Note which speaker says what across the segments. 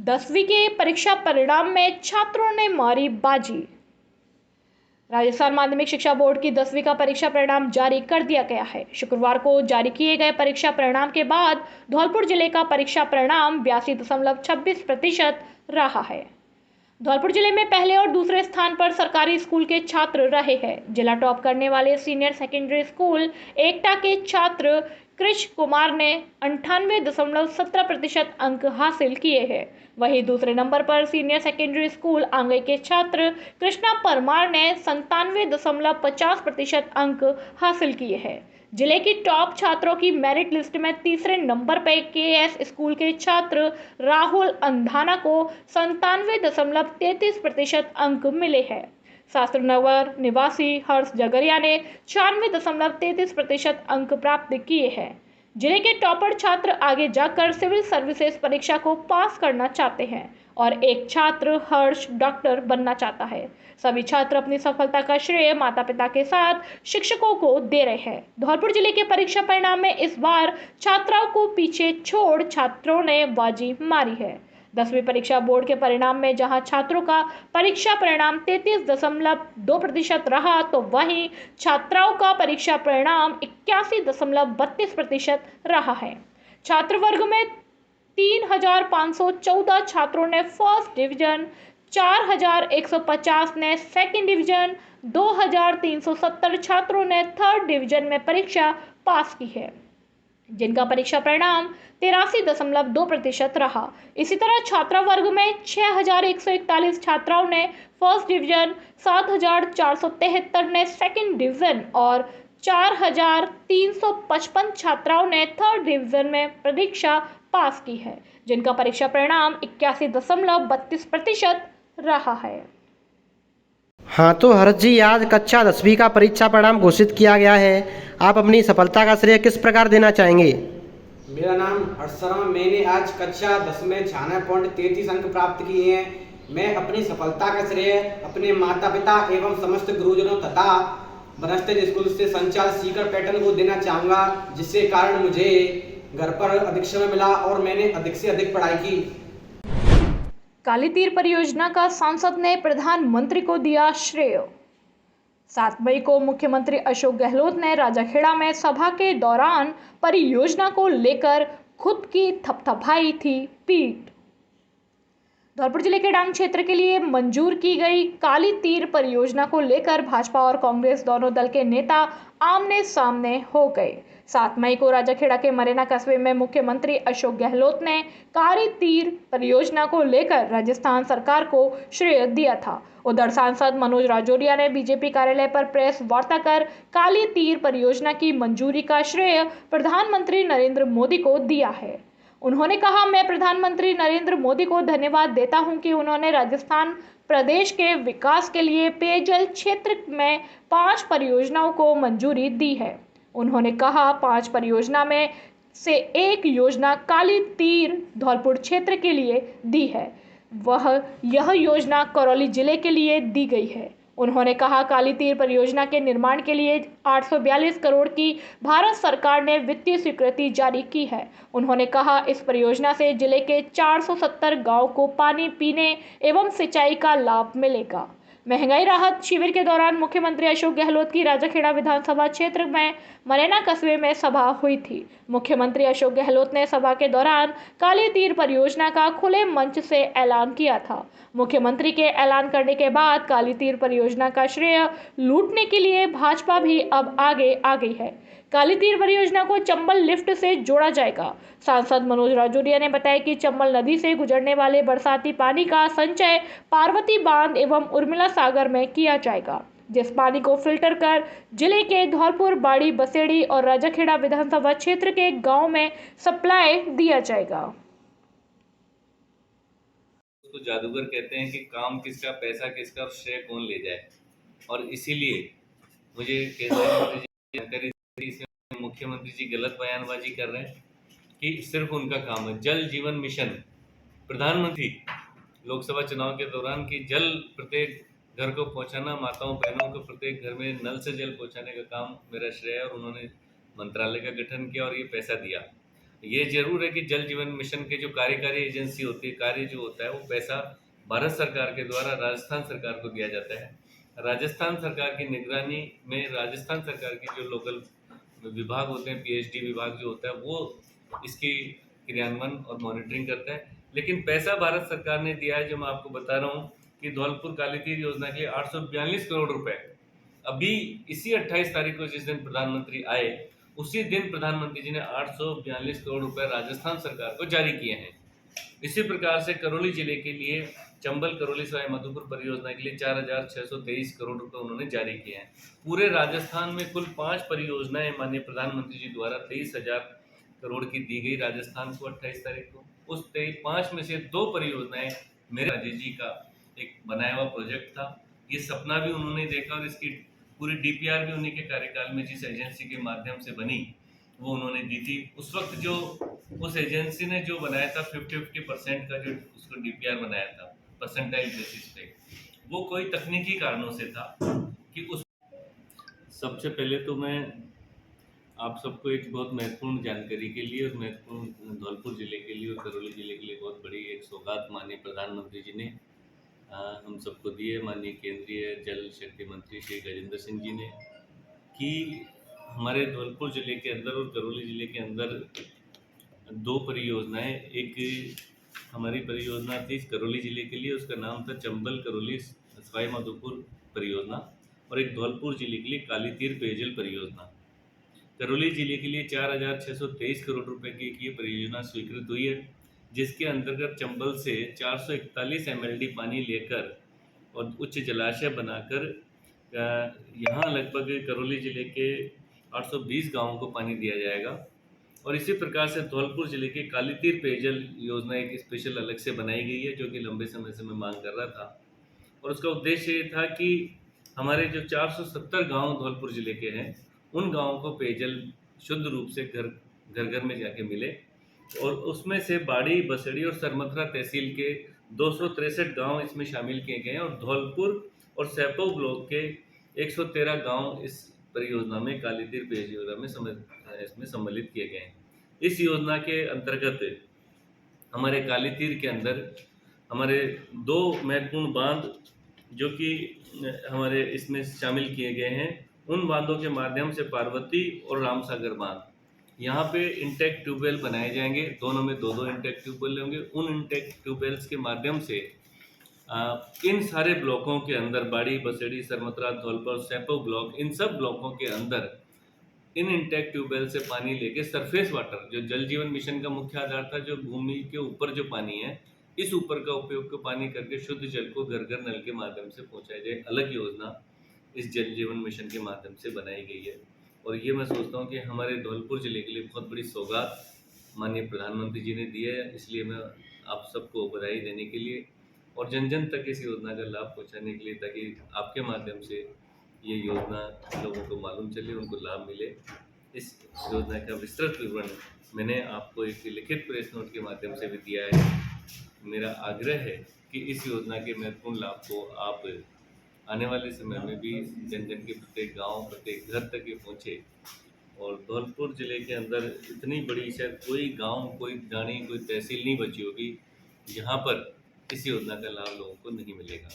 Speaker 1: 10वीं के परीक्षा परिणाम में छात्रों ने मारी बाजी। राजस्थान माध्यमिक शिक्षा बोर्ड की 10वीं का परीक्षा परिणाम जारी कर दिया गया है। शुक्रवार को जारी किए गए परीक्षा परिणाम के बाद धौलपुर जिले का परीक्षा परिणाम 82.26% रहा है। धौलपुर जिले में पहले और दूसरे स्थान पर सरकारी स्कूल के छात्र रहे हैं। जिला टॉप करने वाले सीनियर सेकेंडरी स्कूल एकटा के छात्र कृष कुमार ने 98.17% अंक हासिल किए हैं। वहीं दूसरे नंबर पर सीनियर सेकेंडरी स्कूल आंगई के छात्र कृष्णा परमार ने 97.50% अंक हासिल किए हैं। जिले की टॉप छात्रों की मेरिट लिस्ट में तीसरे नंबर पर केएस स्कूल के छात्र राहुल अंधाना को 97.33% अंक मिले हैं। शास्त्रनगर निवासी हर्ष जगरिया ने 96.33% अंक प्राप्त किए हैं। जिले के टॉपर छात्र आगे जाकर सिविल सर्विसेज परीक्षा को पास करना चाहते हैं और एक छात्र हर्ष डॉक्टर बनना चाहता है। सभी छात्र अपनी सफलता का श्रेय माता पिता के साथ शिक्षकों को दे रहे हैं। धौलपुर जिले के परीक्षा परिणाम में इस बार छात्राओं को पीछे छोड़ छात्रों ने बाजी मारी है। 10वीं परीक्षा बोर्ड के परिणाम में जहां छात्रों का परीक्षा परिणाम 33.2% रहा, तो वहीं छात्राओं का परीक्षा परिणाम 81.32% रहा है। छात्र वर्ग में 3,514 छात्रों ने फर्स्ट डिवीजन, 4,150 ने सेकंड डिवीजन, 2,370 छात्रों ने थर्ड डिवीजन में परीक्षा पास की है, जिनका परीक्षा परिणाम 83.2% रहा। इसी तरह छात्रा वर्ग में 6,141 छात्राओं ने फर्स्ट डिवीजन, 7,473 ने सेकंड डिवीजन और 4,355 छात्राओं ने थर्ड डिवीजन में परीक्षा पास की है, जिनका परीक्षा परिणाम 81.32% रहा है।
Speaker 2: हाँ तो हर्ष जी, आज कक्षा 10वीं का परीक्षा परिणाम घोषित किया गया है। आप अपनी सफलता का श्रेय किस प्रकार देना चाहेंगे?
Speaker 3: मेरा नाम हर्ष शर्मा। मैंने आज कक्षा 10 में 96.33 अंक प्राप्त किए हैं। मैं अपनी सफलता का श्रेय अपने माता पिता एवं समस्त गुरुजनों तथा बनस्टेज स्कूल से संचालक सीकर पैटर्न को देना चाहूँगा, जिससे कारण मुझे घर पर अधिक समय मिला और मैंने अधिक से अधिक पढ़ाई की।
Speaker 1: काली तीर परियोजना का सांसद ने प्रधानमंत्री को दिया श्रेय। 7 मई को मुख्यमंत्री अशोक गहलोत ने राजाखेड़ा में सभा के दौरान परियोजना को लेकर खुद की थपथपाई थी पीठ। धौलपुर जिले के डांग क्षेत्र के लिए मंजूर की गई काली तीर परियोजना को लेकर भाजपा और कांग्रेस दोनों दल के नेता आमने सामने हो गए। 7 मई को राजाखेड़ा के मरेना कस्बे में मुख्यमंत्री अशोक गहलोत ने काली तीर परियोजना को लेकर राजस्थान सरकार को श्रेय दिया था। उधर सांसद मनोज राजौरिया ने बीजेपी कार्यालय पर प्रेस वार्ता कर काली तीर परियोजना की मंजूरी का श्रेय प्रधानमंत्री नरेंद्र मोदी को दिया है। उन्होंने कहा, मैं प्रधानमंत्री नरेंद्र मोदी को धन्यवाद देता हूं कि उन्होंने राजस्थान प्रदेश के विकास के लिए पेयजल क्षेत्र में 5 परियोजनाओं को मंजूरी दी है। उन्होंने कहा, 5 परियोजना में से एक योजना काली तीर धौलपुर क्षेत्र के लिए दी है, यह योजना करौली जिले के लिए दी गई है। उन्होंने कहा, काली तीर परियोजना के निर्माण के लिए 842 करोड़ की भारत सरकार ने वित्तीय स्वीकृति जारी की है। उन्होंने कहा, इस परियोजना से जिले के 470 गांव को पानी पीने एवं सिंचाई का लाभ मिलेगा। महंगाई राहत शिविर के दौरान मुख्यमंत्री अशोक गहलोत की राजाखेड़ा विधानसभा क्षेत्र में मरेना कस्बे में सभा हुई थी। मुख्यमंत्री अशोक गहलोत ने सभा के दौरान काली तीर परियोजना का खुले मंच से ऐलान किया था। मुख्यमंत्री के ऐलान करने के बाद काली तीर परियोजना का श्रेय लूटने के लिए भाजपा भी अब आगे आ गई है। काली तीर परियोजना को चंबल लिफ्ट से जोड़ा जाएगा। सांसद मनोज राजौरिया ने बताया कि चंबल नदी से गुजरने वाले बरसाती पानी का संचय पार्वती बांध एवं उर्मिला सागर में किया जाएगा, जिस पानी को फिल्टर कर जिले के धौलपुर, बाड़ी, बसेड़ी और राजाखेड़ा विधानसभा क्षेत्र के गांव में सप्लाई दिया जाएगा।
Speaker 4: उसको जादूगर कहते हैं कि काम किसका, पैसा किसका और श्रेय कौन ले जाए, और इसीलिए मुझे केंद्रीय इसमें मुख्यमंत्री जी गलत बयानबाजी कर रहे हैं कि सिर्फ उनका काम है। जल जीवन मिशन प्रधानमंत्री लोकसभा चुनाव के दौरान कि जल प्रत्येक घर को पहुंचाना, माताओं बहनों को प्रत्येक घर में नल से जल पहुंचाने का काम मेरा श्रेय है, और उन्होंने मंत्रालय का गठन किया और ये पैसा दिया। ये जरूर है कि जल जीवन मिशन के जो कार्यकारी एजेंसी होती है, कार्य जो होता है, वो पैसा भारत सरकार के द्वारा राजस्थान सरकार को दिया जाता है। राजस्थान सरकार की निगरानी में राजस्थान सरकार की जो लोकल विभाग होते हैं, पीएचडी विभाग जो होता है, वो इसकी क्रियान्वयन और मॉनिटरिंग करता है। लेकिन पैसा भारत सरकार ने दिया है, जो मैं आपको बता रहा हूँ कि धौलपुर काली तीर योजना के लिए 842 करोड़ रुपए अभी इसी 28 तारीख को जिस दिन प्रधानमंत्री आए, उसी दिन प्रधानमंत्री जी ने 842 करोड़ रुपए राजस्थान सरकार को जारी किए हैं। इसी प्रकार से करौली जिले के लिए चंबल करौली सवाई माधोपुर परियोजना के लिए 4,623 करोड़ रुपए उन्होंने जारी किए हैं। पूरे राजस्थान में कुल 5 परियोजनाएं माननीय प्रधानमंत्री जी द्वारा 23,000 करोड़ की दी गई राजस्थान को 28 तारीख को। उस 5 में से 2 परियोजनाएं मेरे राजेश जी का एक बनाया हुआ प्रोजेक्ट था। ये सपना भी उन्होंने देखा और इसकी पूरी डीपीआर भी उन्हीं के कार्यकाल में जिस एजेंसी के माध्यम से बनी, वो उन्होंने दी थी। उस वक्त जो उस एजेंसी ने जो बनाया था 50% का जो उसको डीपीआर बनाया था परसेंटाइल बेसिस पे, वो कोई तकनीकी कारणों से था कि उस सबसे पहले तो मैं आप सबको एक बहुत महत्वपूर्ण जानकारी के लिए और महत्वपूर्ण धौलपुर जिले के लिए और करौली जिले के लिए बहुत बड़ी एक सौगात माननीय प्रधानमंत्री जी ने हम सबको दी है। माननीय केंद्रीय जल शक्ति मंत्री श्री गजेंद्र सिंह जी ने, कि हमारे धौलपुर जिले के अंदर और करौली जिले के अंदर 2 परियोजनाएं, एक हमारी परियोजना थी करौली जिले के लिए, उसका नाम था चंबल करौली सवाई माधोपुर परियोजना, और एक धौलपुर जिले के लिए काली तीर पेयजल परियोजना। करौली जिले के लिए 4,623 करोड़ रुपए की ये परियोजना स्वीकृत हुई है, जिसके अंतर्गत चंबल से 441 MLD पानी लेकर और उच्च जलाशय बनाकर यहाँ लगभग करौली जिले के 820 गांवों को पानी दिया जाएगा। और इसी प्रकार से धौलपुर जिले के काली तीर पेयजल योजना एक स्पेशल अलग से बनाई गई है, जो कि लंबे समय से मैं मांग कर रहा था। और उसका उद्देश्य ये था कि हमारे जो 470 गांव धौलपुर जिले के हैं, उन गांवों को पेयजल शुद्ध रूप से घर घर में जाके मिले। और उसमें से बाड़ी, बसड़ी और सरमथरा तहसील के 263 गांव इसमें शामिल किए गए हैं, और धौलपुर और सैपो ब्लॉक के 113 गांव इस परियोजना में काली तीर पेयजल योजना में इसमें सम्मिलित किए गए हैं। इस योजना के अंतर्गत हमारे काली तीर के अंदर हमारे 2 महत्वपूर्ण बांध जो कि हमारे इसमें शामिल किए गए हैं, उन बांधों के माध्यम से पार्वती और रामसागर बांध, यहाँ पे इंटेक ट्यूबवेल बनाए जाएंगे। दोनों में 2-2 इंटेक ट्यूबवेल होंगे। उन इंटेक ट्यूबवेल्स के माध्यम से इन सारे ब्लॉकों के अंदर, बाड़ी, बसेड़ी, सरमथरा, धौलपुर, सैपो ब्लॉक, इन सब ब्लॉकों के अंदर इन इंटेक ट्यूबवेल से पानी लेके सरफेस वाटर, जो जल जीवन मिशन का मुख्य आधार था, जो भूमि के ऊपर जो पानी है, इस ऊपर का उपयोग को पानी करके शुद्ध जल को घर घर नल के माध्यम से पहुंचाया जाए। अलग योजना इस जल जीवन मिशन के माध्यम से बनाई गई है। और ये मैं सोचता हूँ कि हमारे धौलपुर जिले के लिए बहुत बड़ी सौगात माननीय प्रधानमंत्री जी ने दी है। इसलिए मैं आप सबको बधाई देने के लिए और जन जन तक इस योजना का लाभ पहुँचाने के लिए, ताकि आपके माध्यम से ये योजना लोगों को मालूम चले, उनको लाभ मिले, इस योजना का विस्तृत विवरण मैंने आपको एक लिखित प्रेस नोट के माध्यम से भी दिया है। मेरा आग्रह है कि इस योजना के महत्वपूर्ण लाभ को आप आने वाले समय में भी जन जन के प्रत्येक गांव, प्रत्येक घर तक ये पहुँचे। और धौलपुर जिले के अंदर इतनी बड़ी शायद कोई गांव, कोई डाणी, कोई तहसील नहीं बची होगी जहां पर इस योजना का लाभ लोगों को नहीं मिलेगा।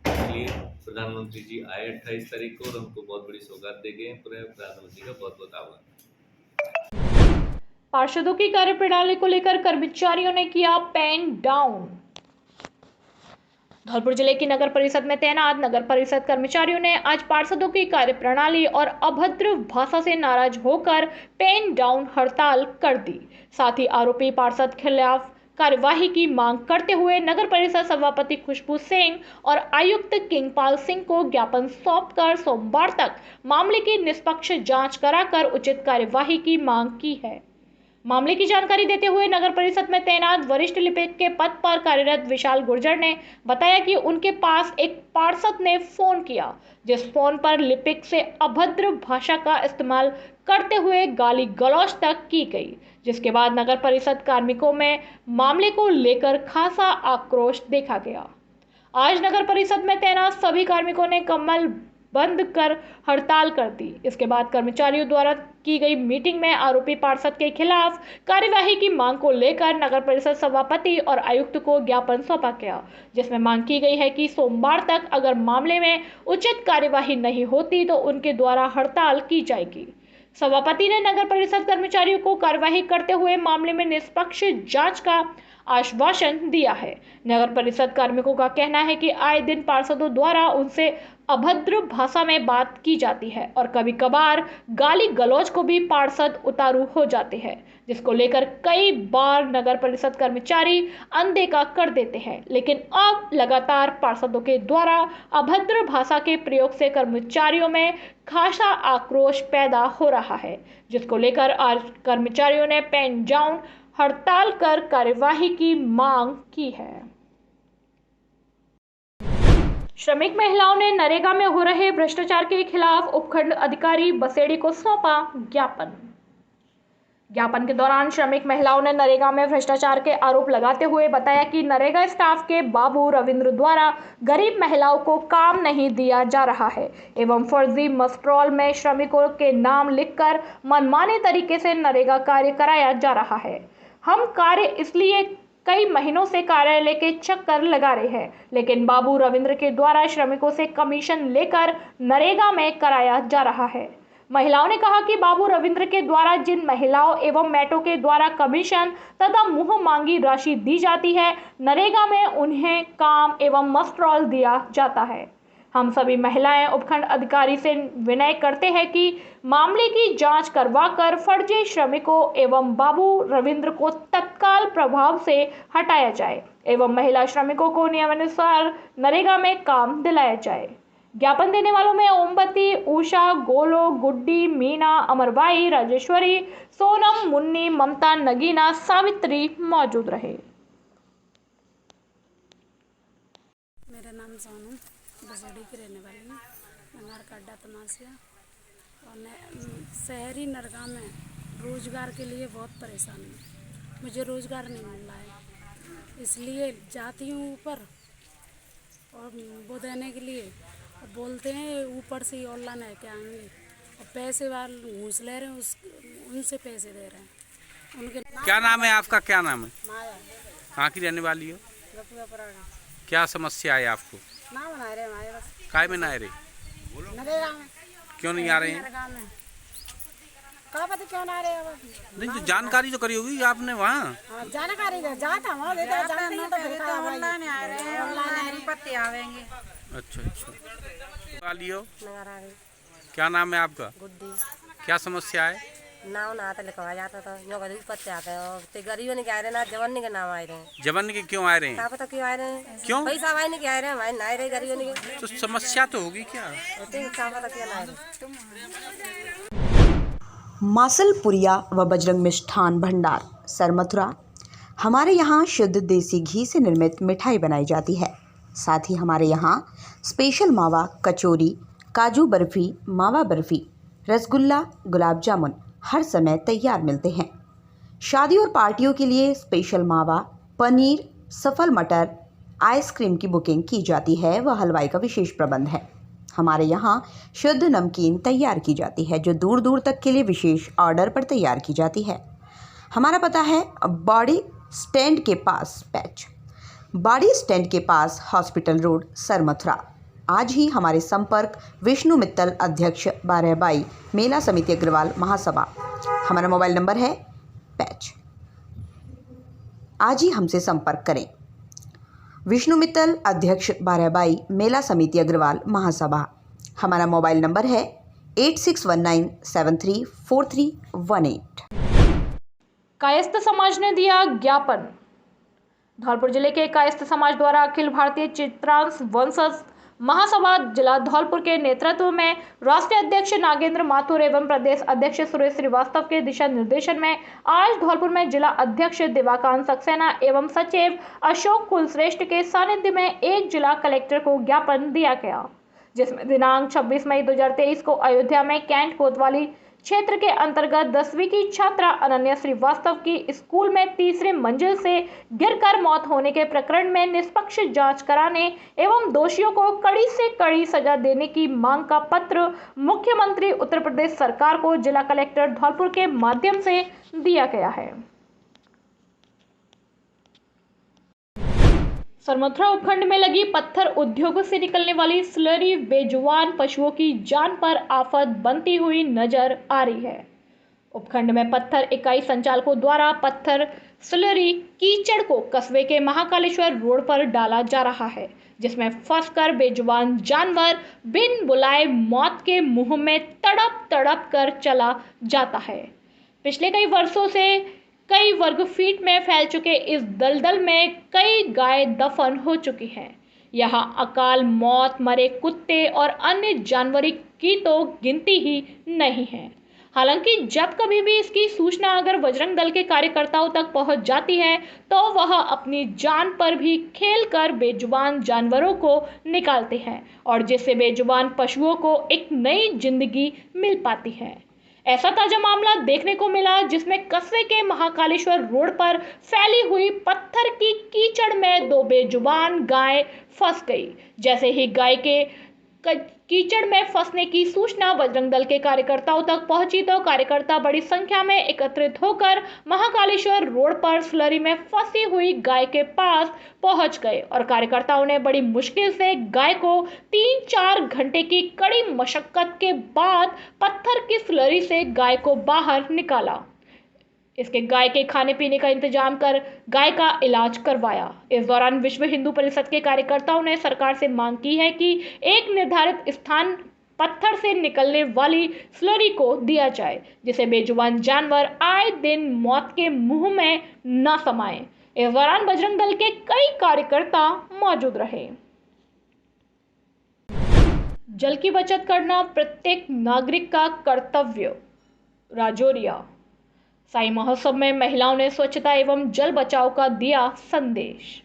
Speaker 4: इसलिए प्रधानमंत्री जी आए 28 तारीख को और हमको बहुत बड़ी सौगात दे गए। पूरे प्रधानमंत्री का बहुत बहुत आभार।
Speaker 1: पार्षदों की कार्यप्रणाली को लेकर कर्मचारियों ने किया पेन डाउन। धौलपुर जिले की नगर परिषद में तैनात नगर परिषद कर्मचारियों ने आज पार्षदों की कार्यप्रणाली और अभद्र भाषा से नाराज होकर पेन डाउन हड़ताल कर दी। साथ ही आरोपी पार्षद खिलाफ कार्यवाही की मांग करते हुए नगर परिषद सभापति खुशबू सिंह और आयुक्त किंगपाल सिंह को ज्ञापन सौंपकर सोमवार तक मामले की निष्पक्ष जांच कराकर उचित कार्यवाही की मांग की है। मामले की जानकारी देते हुए नगर परिषद में तैनात वरिष्ठ लिपिक के पद पर कार्यरत विशाल गुर्जर ने बताया कि उनके पास एक पार्षद ने फोन किया, जिस फोन पर लिपिक से अभद्र भाषा का इस्तेमाल करते हुए गाली गलौज तक की गई, जिसके बाद नगर परिषद कार्मिकों में मामले को लेकर खासा आक्रोश देखा गया। आज नगर परिषद में तैनात सभी कार्मिकों ने कमल बंद कर हड़ताल कर दी। इसके बाद कर्मचारियों द्वारा की गई मीटिंग में आरोपी पार्षद के खिलाफ कार्यवाही की मांग को लेकर नगर परिषद सभापति और आयुक्त को ज्ञापन सौंपा गया, जिसमें मांग की गई है कि सोमवार तक अगर मामले में उचित कार्यवाही नहीं होती तो उनके द्वारा हड़ताल की जाएगी। सभापति ने नगर परिषद कर्मचारियों को कार्यवाही करते हुए मामले में निष्पक्ष जांच का आश्वासन दिया है। नगर परिषद कार्मिकों का कहना है कि आए दिन पार्षदों द्वारा उनसे अभद्र भाषा में बात की जाती है और कभी कभार गाली गलौज को भी पार्षद उतारू हो जाते हैं, जिसको लेकर कई बार नगर परिषद कर्मचारी अनदेखा कर देते हैं। लेकिन अब लगातार पार्षदों के द्वारा अभद्र भाषा के प्रयोग से कर्मचारियों में खासा आक्रोश पैदा हो रहा है, जिसको लेकर आज कर्मचारियों ने पेन डाउन हड़ताल कर कार्यवाही की मांग की है। श्रमिक महिलाओं ने नरेगा में हो रहे भ्रष्टाचार के खिलाफ उपखंड अधिकारी बसेड़ी को सौंपा ज्ञापन। ज्ञापन के दौरान श्रमिक महिलाओं ने नरेगा में भ्रष्टाचार के आरोप लगाते हुए बताया कि नरेगा स्टाफ के बाबू रविंद्र द्वारा गरीब महिलाओं को काम नहीं दिया जा रहा है एवं फर्जी मस्ट्रॉल में श्रमिकों के नाम लिखकर मनमाने तरीके से नरेगा कार्य कराया जा रहा है। हम कार्य इसलिए कई महीनों से कार्यालय के चक्कर लगा रहे हैं, लेकिन बाबू रविंद्र के द्वारा श्रमिकों से कमीशन लेकर नरेगा में कराया जा रहा है। महिलाओं ने कहा कि बाबू रविंद्र के द्वारा जिन महिलाओं एवं मैटों के द्वारा कमीशन तथा मुंह मांगी राशि दी जाती है, नरेगा में उन्हें काम एवं मस्ट्रॉल दिया जाता है। हम सभी महिलाएं उपखंड अधिकारी से विनय करते हैं कि मामले की जांच करवाकर फर्जी श्रमिकों एवं बाबू रविंद्र को तत्काल प्रभाव से हटाया जाए एवं महिला श्रमिकों को नियमानुसार नरेगा में काम दिलाया जाए। ज्ञापन देने वालों में ओमवती, उषा, गोलो, गुड्डी, मीना, अमरबाई, राजेश्वरी, सोनम, मुन्नी, ममता, नगीना, सावित्री मौजूद रहे।
Speaker 5: मेरा नाम सोनम बसेड़ी की रहने वाली हूँ। नगर काड्डा तमासिया और शहरी नरगा में रोजगार के लिए बहुत परेशान हूँ। मुझे रोजगार नहीं मिल रहा है, इसलिए जाती हूँ ऊपर और वो देने के लिए बोलते हैं ऊपर से ऑनलाइन है क्या आएंगे और पैसे वाले घूस ले रहे हैं, उनसे पैसे दे रहे हैं। उनके
Speaker 6: क्या नाम है आपका? क्या नाम है?
Speaker 5: माया
Speaker 6: कहाँ की रहने वाली हो?
Speaker 5: गपुआ परागा।
Speaker 6: क्या समस्या है आपको?
Speaker 5: ना बना रहे हमारे बस
Speaker 6: काय में ना आ रहे?
Speaker 5: नरेगा में।
Speaker 6: क्यों नहीं आ रहे हैं?
Speaker 5: नरेगा में कहाँ पता क्यों ना आ रहे हैं?
Speaker 6: नहीं, जो जानकारी तो करी होगी आपने वहाँ।
Speaker 5: हाँ, जानकारी जाता वहाँ देते हैं, जानते हैं तो फिर
Speaker 7: ऑनलाइन आ रहे हैं, ऑनलाइन पत्ते आवेंगे।
Speaker 6: अच्छा अच्छा। वाली हो?
Speaker 5: नगर आ गई।
Speaker 6: क्या नाम है आपका?
Speaker 5: गुड्डी।
Speaker 6: क्या समस्या है?
Speaker 5: नाम ना आता लिखवा जाता था, जो गरीब पत्ते आते हैं और ते गरीबों ने क्या आ रहे ना जवान के नाम आए रहे हैं।
Speaker 6: जवान के क्यों आ रहे हैं?
Speaker 5: क्या पता क्यों आ रहे हैं?
Speaker 6: क्यों?
Speaker 5: पैसा वाले के आ रहे हैं, हमारे ना आ रहे गरीबों के।
Speaker 6: तो समस्या तो होगी क्या?
Speaker 5: क्या पता क्यों ना आ रहे।
Speaker 8: मासलपुरिया व बजरंग मिष्ठान भंडार सरमथुरा। हमारे यहाँ शुद्ध देसी घी से निर्मित मिठाई बनाई जाती है। साथ ही हमारे यहाँ स्पेशल मावा कचौरी, काजू बर्फ़ी, मावा बर्फ़ी, रसगुल्ला, गुलाब जामुन हर समय तैयार मिलते हैं। शादी और पार्टियों के लिए स्पेशल मावा, पनीर, सफल मटर, आइसक्रीम की बुकिंग की जाती है व हलवाई का विशेष प्रबंध है। हमारे यहाँ शुद्ध नमकीन तैयार की जाती है जो दूर दूर तक के लिए विशेष ऑर्डर पर तैयार की जाती है। हमारा पता है बाड़ी स्टैंड के पास पैच, बाड़ी स्टैंड के पास हॉस्पिटल रोड, सरमथुरा। आज ही हमारे संपर्क विष्णु मित्तल, अध्यक्ष 12/22 मेला समिति अग्रवाल महासभा। हमारा मोबाइल नंबर है पैच। आज ही हमसे संपर्क करें। विष्णु मित्तल, अध्यक्ष 12/22 मेला समिति अग्रवाल महासभा। हमारा मोबाइल नंबर है 8619734318।
Speaker 1: कायस्थ समाज ने दिया ज्ञापन। धौलपुर जिले के कायस्थ समाज द्वारा अखिल भारतीय चित्रांश वंशज महासभा जिला धौलपुर के नेतृत्व में राष्ट्रीय अध्यक्ष नागेंद्र माथुर एवं प्रदेश अध्यक्ष सुरेश श्रीवास्तव के दिशा निर्देशन में आज धौलपुर में जिला अध्यक्ष दिवाकांत सक्सेना एवं सचिव अशोक कुलश्रेष्ठ के सानिध्य में एक जिला कलेक्टर को ज्ञापन दिया गया, जिसमें दिनांक 26 मई 2023 को अयोध्या में कैंट कोतवाली क्षेत्र के अंतर्गत 10वीं की छात्रा अनन्या श्रीवास्तव की स्कूल में तीसरे मंजिल से गिरकर मौत होने के प्रकरण में निष्पक्ष जांच कराने एवं दोषियों को कड़ी से कड़ी सजा देने की मांग का पत्र मुख्यमंत्री उत्तर प्रदेश सरकार को जिला कलेक्टर धौलपुर के माध्यम से दिया गया है। सरमथुरा उपखंड में लगी पत्थर उद्योगों से निकलने वाली स्लरी बेजुबान पशुओं की जान पर आफत बनती हुई नजर आ रही है। उपखंड में पत्थर इकाई संचालकों द्वारा पत्थर स्लरी कीचड़ को कस्बे के महाकालेश्वर रोड पर डाला जा रहा है, जिसमें फंसकर बेजुबान जानवर बिन बुलाए मौत के मुंह में तड़प तड़प कर चला जाता है। पिछले कई वर्षों से कई वर्ग फीट में फैल चुके इस दलदल में कई गाय दफन हो चुकी हैं। यहाँ अकाल मौत मरे कुत्ते और अन्य जानवरों की तो गिनती ही नहीं है। हालांकि जब कभी भी इसकी सूचना अगर बजरंग दल के कार्यकर्ताओं तक पहुंच जाती है तो वह अपनी जान पर भी खेलकर बेजुबान जानवरों को निकालते हैं और जिससे बेजुबान पशुओं को एक नई जिंदगी मिल पाती है। ऐसा ताजा मामला देखने को मिला जिसमें कस्बे के महाकालेश्वर रोड पर फैली हुई पत्थर की कीचड़ में 2 बेजुबान गाय फंस गई। जैसे ही गाय के कीचड़ में फंसने की सूचना बजरंग दल के कार्यकर्ताओं तक पहुंची तो कार्यकर्ता बड़ी संख्या में एकत्रित होकर महाकालेश्वर रोड पर स्लरी में फंसी हुई गाय के पास पहुंच गए और कार्यकर्ताओं ने बड़ी मुश्किल से गाय को 3-4 घंटे की कड़ी मशक्कत के बाद पत्थर की स्लरी से गाय को बाहर निकाला। इसके गाय के खाने पीने का इंतजाम कर गाय का इलाज करवाया। इस दौरान विश्व हिंदू परिषद के कार्यकर्ताओं ने सरकार से मांग की है कि एक निर्धारित स्थान पत्थर से निकलने वाली स्लरी को दिया जाए, जिसे बेजुबान जानवर आए दिन मौत के मुंह में न समाए। इस दौरान बजरंग दल के कई कार्यकर्ता मौजूद रहे। जल की बचत करना प्रत्येक नागरिक का कर्तव्य। राजौरिया साई महोत्सव में महिलाओं ने स्वच्छता एवं जल बचाओ का दिया संदेश।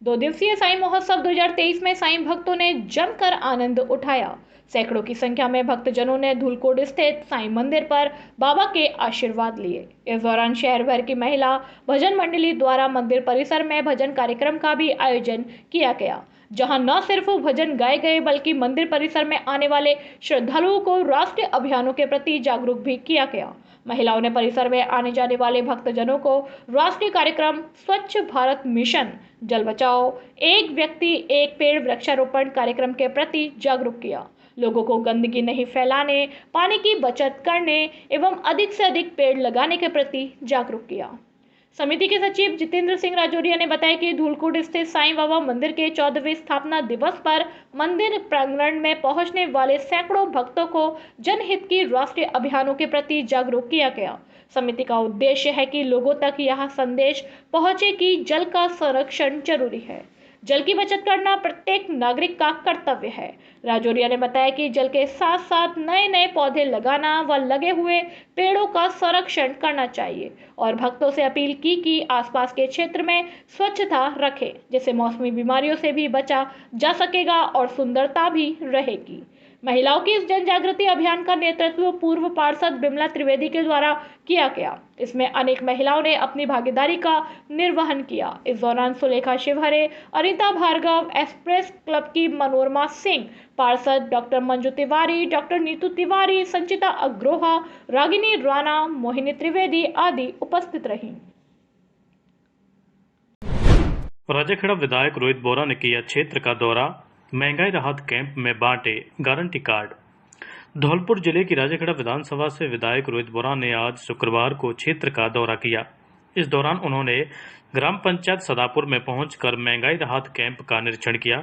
Speaker 1: 2 दिवसीय साई महोत्सव 2023 में साई भक्तों ने जमकर आनंद उठाया। सैकड़ों की संख्या में भक्तजनों ने धूलकोट स्थित साई मंदिर पर बाबा के आशीर्वाद लिए। इस दौरान शहर भर की महिला भजन मंडली द्वारा मंदिर परिसर में भजन कार्यक्रम का भी आयोजन किया गया, जहां न सिर्फ भजन गाए गए बल्कि मंदिर परिसर में आने वाले श्रद्धालुओं को राष्ट्रीय अभियानों के प्रति जागरूक भी किया गया। महिलाओं ने परिसर में आने जाने वाले भक्तजनों को राष्ट्रीय कार्यक्रम स्वच्छ भारत मिशन जल बचाओ एक व्यक्ति एक पेड़ वृक्षारोपण कार्यक्रम के प्रति जागरूक किया। लोगों को गंदगी नहीं फैलाने, पानी की बचत करने एवं अधिक से अधिक पेड़ लगाने के प्रति जागरूक किया। समिति के सचिव जितेंद्र सिंह राजौरिया ने बताया कि धूलकोट स्थित साईं बाबा मंदिर के 14वें स्थापना दिवस पर मंदिर प्रांगण में पहुंचने वाले सैकड़ों भक्तों को जनहित की राष्ट्रीय अभियानों के प्रति जागरूक किया गया। समिति का उद्देश्य है कि लोगों तक यह संदेश पहुंचे कि जल का संरक्षण जरूरी है। जल की बचत करना प्रत्येक नागरिक का कर्तव्य है। राजौरिया ने बताया कि जल के साथ साथ नए नए पौधे लगाना व लगे हुए पेड़ों का संरक्षण करना चाहिए और भक्तों से अपील की कि आसपास के क्षेत्र में स्वच्छता रखें, जिससे मौसमी बीमारियों से भी बचा जा सकेगा और सुंदरता भी रहेगी। महिलाओं की इस जन जागृति अभियान का नेतृत्व पूर्व पार्षद बिमला त्रिवेदी के द्वारा किया गया। इसमें अनेक महिलाओं ने अपनी भागीदारी का निर्वहन किया। इस दौरान सुलेखा शिवहरे, अनीता भार्गव, एक्सप्रेस क्लब की मनोरमा सिंह, पार्षद डॉक्टर मंजू तिवारी, डॉक्टर नीतू तिवारी, संचिता अग्रोहा, रागिनी राणा, मोहिनी त्रिवेदी आदि उपस्थित रहीं।
Speaker 9: राजाखेड़ा विधायक रोहित बोरा ने किया क्षेत्र का दौरा, महंगाई राहत कैंप में बांटे गारंटी कार्ड। धौलपुर जिले की राजाखेड़ा विधानसभा से विधायक रोहित बोरा ने आज शुक्रवार को क्षेत्र का दौरा किया। इस दौरान उन्होंने ग्राम पंचायत सदापुर में पहुंचकर महंगाई राहत कैंप का निरीक्षण किया।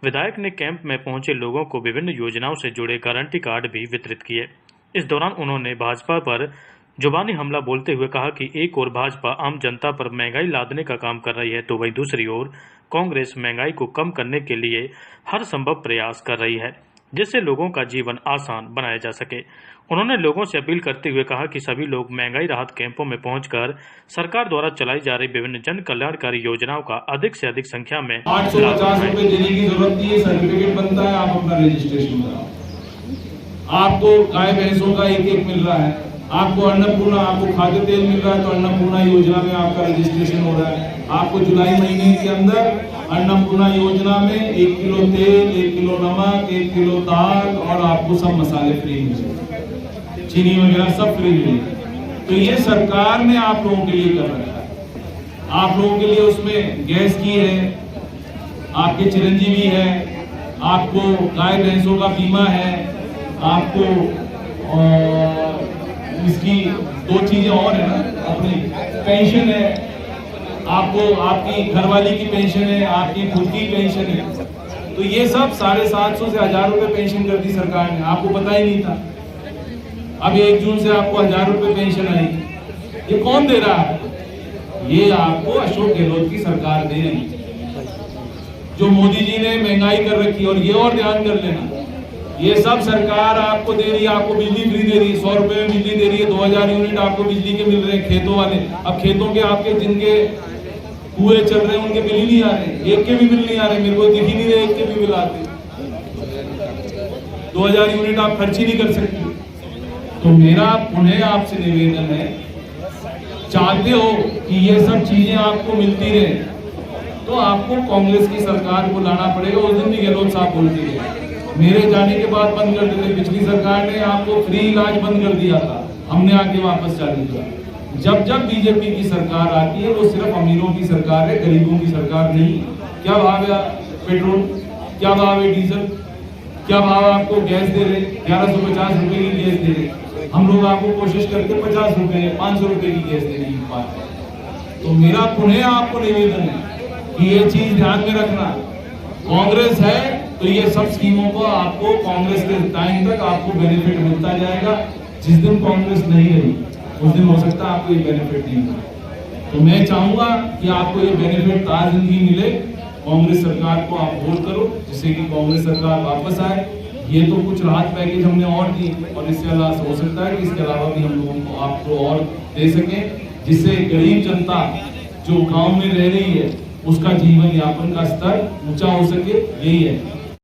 Speaker 9: विधायक ने कैंप में पहुंचे लोगों को विभिन्न योजनाओं से जुड़े गारंटी कार्ड भी वितरित किए। इस दौरान उन्होंने भाजपा पर जुबानी हमला बोलते हुए कहा कि एक ओर भाजपा आम जनता पर महंगाई लादने का काम कर रही है तो वहीं दूसरी ओर कांग्रेस महंगाई को कम करने के लिए हर संभव प्रयास कर रही है, जिससे लोगों का जीवन आसान बनाया जा सके। उन्होंने लोगों से अपील करते हुए कहा कि सभी लोग महंगाई राहत कैंपों में पहुंचकर सरकार द्वारा चलाई जा रही विभिन्न जन कल्याणकारी योजनाओं का अधिक से अधिक संख्या में
Speaker 10: 850 रुपए देने की जरूरत नहीं है, सर्टिफिकेट बनता है, आप अपना रजिस्ट्रेशन कराओ। आपको गाय भैंसों का एक मिल रहा है, आपको अन्नपूर्णा, आपको खाद्य तेल मिल रहा है तो अन्नपूर्णा योजना में आपका रजिस्ट्रेशन हो रहा है। आपको जुलाई महीने के अंदर अन्नपूर्णा योजना में 1 किलो तेल, 1 किलो नमक, 1 किलो दाल और आपको सब मसाले फ्री मिले, चीनी वगैरह सब फ्री मिले। तो ये सरकार ने आप लोगों के लिए कर रखा है। आप लोगों के लिए उसमें गैस की है, आपके चिरंजीवी है, आपको गाय भैंसों का बीमा है, आपको इसकी 2 चीजें और है ना, अपनी पेंशन है, आपको आपकी घरवाली की पेंशन है, आपकी खुद की पेंशन है। तो ये सब 750 से 1000 रुपए पेंशन कर दी सरकार ने, आपको पता ही नहीं था। अब 1 जून से आपको 1000 रुपए पेंशन आएगी। ये कौन दे रहा है? ये आपको अशोक गहलोत की सरकार दे रही है, जो मोदी जी ने महंगाई कर रखी। और ये और ध्यान कर लेना, ये सब सरकार आपको दे रही है। आपको बिजली फ्री दे रही है, 100 रुपए में बिजली दे रही है, 2000 यूनिट आपको बिजली के मिल रहे हैं खेतों वाले। अब खेतों के आपके जिनके कुएं चल रहे हैं उनके बिल ही नहीं आ रहे, एक के भी बिल नहीं आ रहे, मेरे को दिख ही नहीं रहे एक के भी बिल आते। 2000 यूनिट आप खर्च ही नहीं कर सकते। तो मेरा पुनः आपसे निवेदन है, चाहते हो कि ये सब चीजें आपको मिलती रहे तो आपको कांग्रेस की सरकार को लाना पड़ेगा। उस दिन भी गहलोत साहब बोलते थे, मेरे जाने के बाद बंद कर देते। पिछली सरकार ने आपको फ्री इलाज बंद कर दिया था, हमने आके वापस चालू किया। जब जब बीजेपी की सरकार आती है वो सिर्फ अमीरों की सरकार है, गरीबों की सरकार नहीं। क्या भाव है पेट्रोल, क्या भाव है डीजल, क्या भाव आपको गैस दे रहे, 1150 रुपए की गैस दे रहे। हम लोग आपको कोशिश करके 50 रुपए 500 रुपए की गैस देने की बात है। तो मेरा पुनः आपको निवेदन है कि ये चीज ध्यान में रखना, कांग्रेस है तो ये सब स्कीमों को आपको कांग्रेस के टाइम तक आपको बेनिफिट मिलता जाएगा। जिस दिन कांग्रेस नहीं रही उस दिन हो सकता है आपको ये बेनिफिट नहीं मिले। तो मैं चाहूंगा कि आपको ये बेनिफिट ताज जिंदगी मिले। कांग्रेस सरकार को आप वोट करो जिससे कि कांग्रेस सरकार वापस आए। ये तो कुछ राहत पैकेज हमने और दी और इससे अलावा हो सकता है कि इसके अलावा भी हम लोगों को आपको और दे सके, जिससे गरीब जनता जो गाँव में रह रही है उसका जीवन यापन का स्तर ऊंचा हो सके। यही है।